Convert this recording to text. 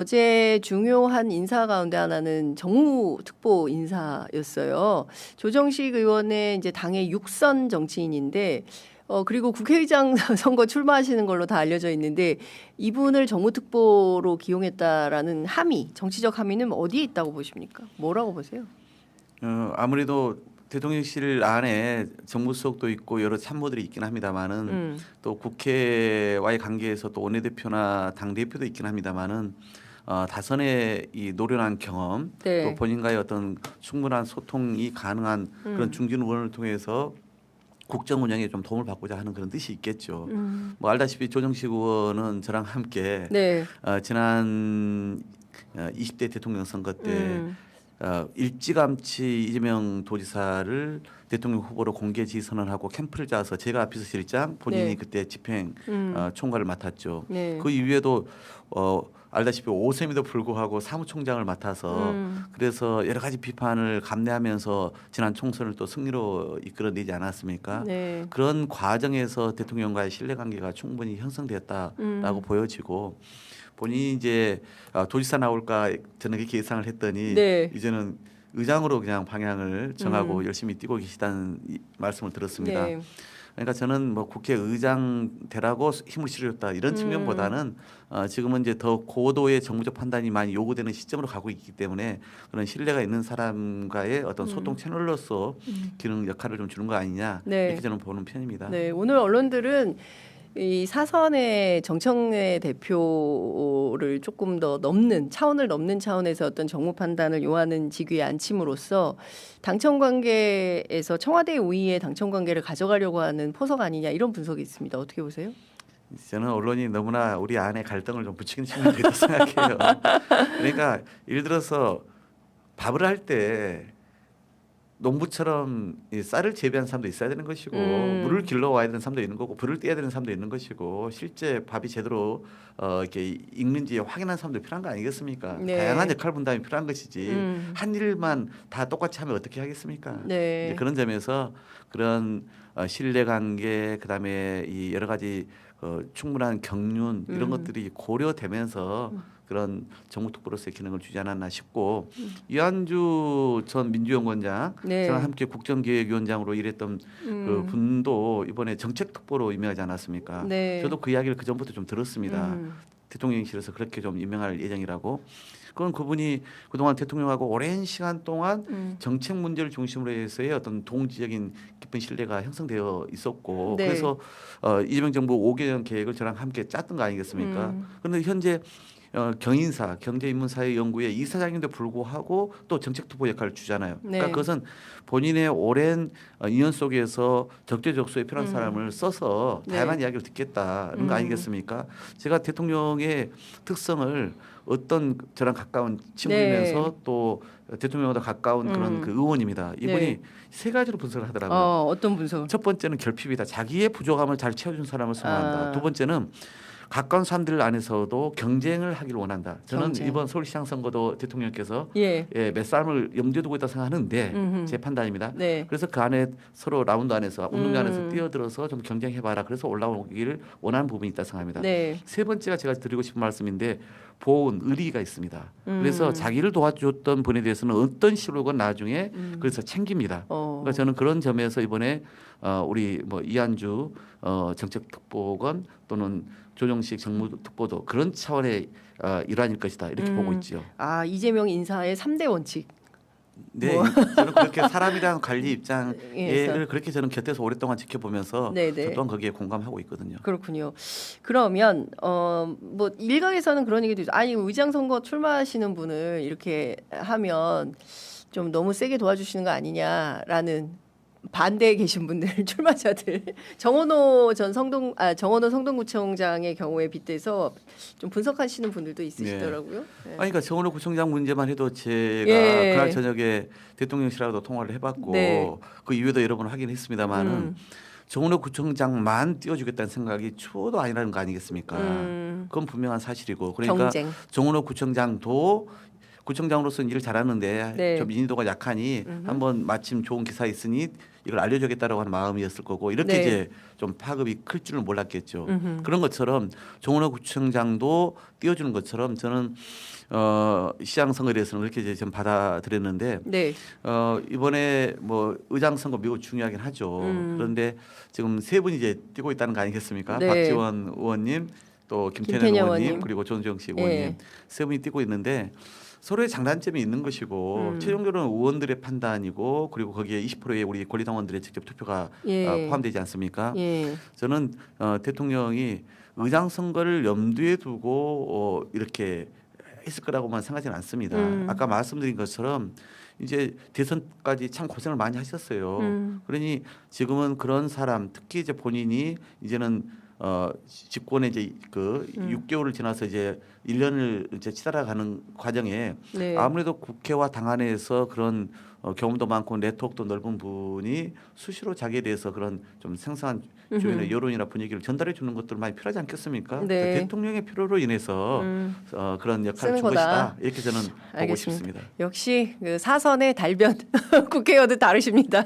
어제 중요한 인사 가운데 하나는 정무특보 인사였어요. 조정식 의원의 이제 당의 육선 정치인인데, 그리고 국회의장 선거 출마하시는 걸로 다 알려져 있는데, 이분을 정무특보로 기용했다라는 함의, 정치적 함의는 어디에 있다고 보십니까? 뭐라고 보세요? 아무래도 대통령실 안에 정무수석도 있고 여러 참모들이 있긴 합니다만은 또 국회와의 관계에서 또 원내대표나 당 대표도 있긴 합니다만은 다선의 이 노련한 경험 네. 또 본인과의 어떤 충분한 소통이 가능한 그런 중진 의원을 통해서 국정 운영에 좀 도움을 받고자 하는 그런 뜻이 있겠죠. 뭐 알다시피 조정식 의원은 저랑 함께 네. 지난 20대 대통령 선거 때 일찌감치 이재명 도지사를 대통령 후보로 공개 지선언하고 캠프를 짜서 제가 비서실장 본인이 네. 그때 집행 총괄을 맡았죠. 네. 그 이후에도 알다시피 5세임에도 불구하고 사무총장을 맡아서 그래서 여러 가지 비판을 감내하면서 지난 총선을 또 승리로 이끌어내지 않았습니까? 네. 그런 과정에서 대통령과의 신뢰관계가 충분히 형성됐다라고 보여지고 본인이 이제 도지사 나올까 저는 그렇게 예상을 했더니 네. 이제는 의장으로 그냥 방향을 정하고 열심히 뛰고 계시다는 말씀을 들었습니다. 네. 그러니까 저는 뭐 국회의장 되라고 힘을 실어줬다 이런 측면보다는 지금은 이제 더 고도의 정무적 판단이 많이 요구되는 시점으로 가고 있기 때문에 그런 신뢰가 있는 사람과의 어떤 소통 채널로서 기능 역할을 좀 주는 거 아니냐 네. 이렇게 저는 보는 편입니다. 네, 오늘 언론들은 이 사선의 정청래 대표를 조금 더 넘는 차원을 넘는 차원에서 어떤 정무 판단을 요하는 직위에 앉힘으로써 당청 관계에서 청와대 우위의 당청 관계를 가져가려고 하는 포석 아니냐 이런 분석이 있습니다. 어떻게 보세요? 저는 언론이 너무나 우리 안에 갈등을 좀 부추기는 측면이 있다고 생각해요. 그러니까 예를 들어서 밥을 할 때 농부처럼 이 쌀을 재배한 사람도 있어야 되는 것이고 물을 길러 와야 되는 사람도 있는 거고 불을 떼야 되는 사람도 있는 것이고 실제 밥이 제대로 이렇게 익는지 확인하는 사람도 필요한 거 아니겠습니까? 네. 다양한 역할 분담이 필요한 것이지 한 일만 다 똑같이 하면 어떻게 하겠습니까? 네. 이제 그런 점에서 그런 신뢰관계 그다음에 이 여러 가지 충분한 경륜 이런 것들이 고려되면서 그런 정무특보로서의 기능을 주지 않았나 싶고 이한주 전 민주연구원장 네. 저랑 함께 국정기획위원장으로 일했던 그 분도 이번에 정책특보로 임명하지 않았습니까? 네. 저도 그 이야기를 그 전부터 좀 들었습니다. 대통령실에서 그렇게 좀 임명할 예정이라고. 그건 그분이 그동안 대통령하고 오랜 시간 동안 정책 문제를 중심으로 해서의 어떤 동지적인 깊은 신뢰가 형성되어 있었고 네. 그래서 이재명 정부 5개년 계획을 저랑 함께 짰던 거 아니겠습니까? 그런데 현재 경인사 경제인문사회연구회 이사장인데 불구하고 또 정책특보 역할을 주잖아요. 네. 그러니까 그것은 본인의 오랜 인연 속에서 적재적소에 필요한 사람을 써서 다양한 네. 이야기를 듣겠다는 거 아니겠습니까? 제가 대통령의 특성을 어떤 저랑 가까운 친구이면서 네. 또 대통령보다 가까운 그런 그 의원입니다. 이분이 네. 세 가지로 분석을 하더라고요. 어떤 분석? 첫 번째는 결핍이다. 자기의 부족함을 잘 채워준 사람을 선호한다. 아. 두 번째는 가까운 사람들 안에서도 경쟁을 하기를 원한다. 저는 경쟁. 이번 서울시장 선거도 대통령께서 예. 몇 사람을 염두에 두고 있다 생각하는데 제 판단입니다. 네. 그래서 그 안에 서로 라운드 안에서 운동장 안에서 뛰어들어서 좀 경쟁해봐라. 그래서 올라오기를 원하는 부분이 있다 생각합니다. 네. 세 번째가 제가 드리고 싶은 말씀인데 보온 의리가 있습니다. 그래서 자기를 도와줬던 분에 대해서는 어떤 식으로건 나중에 그래서 챙깁니다. 그러니까 저는 그런 점에서 이번에 우리 뭐 이한주 정책특보건 또는 조정식 정무특보도 그런 차원의 일환일 것이다 이렇게 보고 있지요. 아, 이재명 인사의 3대 원칙. 네, 저는 그렇게 사람이랑 관리 입장을 예, 그렇게 저는 곁에서 오랫동안 지켜보면서 네네. 저 또한 거기에 공감하고 있거든요. 그렇군요. 그러면 뭐 일각에서는 그런 얘기도 있죠. 아니 의장 선거 출마하시는 분을 이렇게 하면 좀 너무 세게 도와주시는 거 아니냐라는 반대에 계신 분들 출마자들 정원호 성동구청장의 경우에 빗대서 좀 분석하시는 분들도 있으시더라고요. 네. 아니, 그러니까 정원호 구청장 문제만 해도 제가 예. 그날 저녁에 대통령실하고도 통화를 해봤고 네. 그 이후에도 여러 번 확인했습니다만은 정원호 구청장만 띄워주겠다는 생각이 추호도 아니라는 거 아니겠습니까? 그건 분명한 사실이고 그러니까 경쟁. 정원호 구청장도 구청장으로서는 일을 잘하는데 네. 좀 인지도가 약하니 한번 마침 좋은 기사 있으니 이걸 알려주겠다라고 하는 마음이었을 거고 이렇게 네. 이제 좀 파급이 클 줄은 몰랐겠죠. 그런 것처럼 정원호 구청장도 띄워주는 것처럼 저는 시장 선거에 대해서는 그렇게 이제 좀 받아들였는데 네. 이번에 뭐 의장 선거 매우 중요하긴 하죠. 그런데 지금 세 분이 이제 뛰고 있다는 거 아니겠습니까? 네. 박지원 의원님 또 김태년 김태년 의원님 의원님. 그리고 조정식 의원님 예. 세 분이 뛰고 있는데 서로의 장단점이 있는 것이고 최종적으로는 의원들의 판단이고 그리고 거기에 20%의 우리 권리당원들의 직접 투표가 예. 포함되지 않습니까? 예. 저는 대통령이 의장 선거를 염두에 두고 이렇게 했을 거라고만 생각하지는 않습니다. 아까 말씀드린 것처럼 이제 대선까지 참 고생을 많이 하셨어요. 그러니 지금은 그런 사람 특히 이제 본인이 이제는 집권에 이제 그 6개월을 지나서 이제 1년을 이제 치달아가는 과정에 네. 아무래도 국회와 당 안에서 그런 경험도 많고 네트워크도 넓은 분이 수시로 자기에 대해서 그런 좀 생생한 주변의 여론이나 분위기를 전달해 주는 것들 많이 필요하지 않겠습니까? 네. 그 대통령의 필요로 인해서 그런 역할을 쓰는 준 거다. 것이다. 이렇게 저는 보고 알겠습니다. 싶습니다. 역시 그 사선의 달변 국회의원도 다르십니다.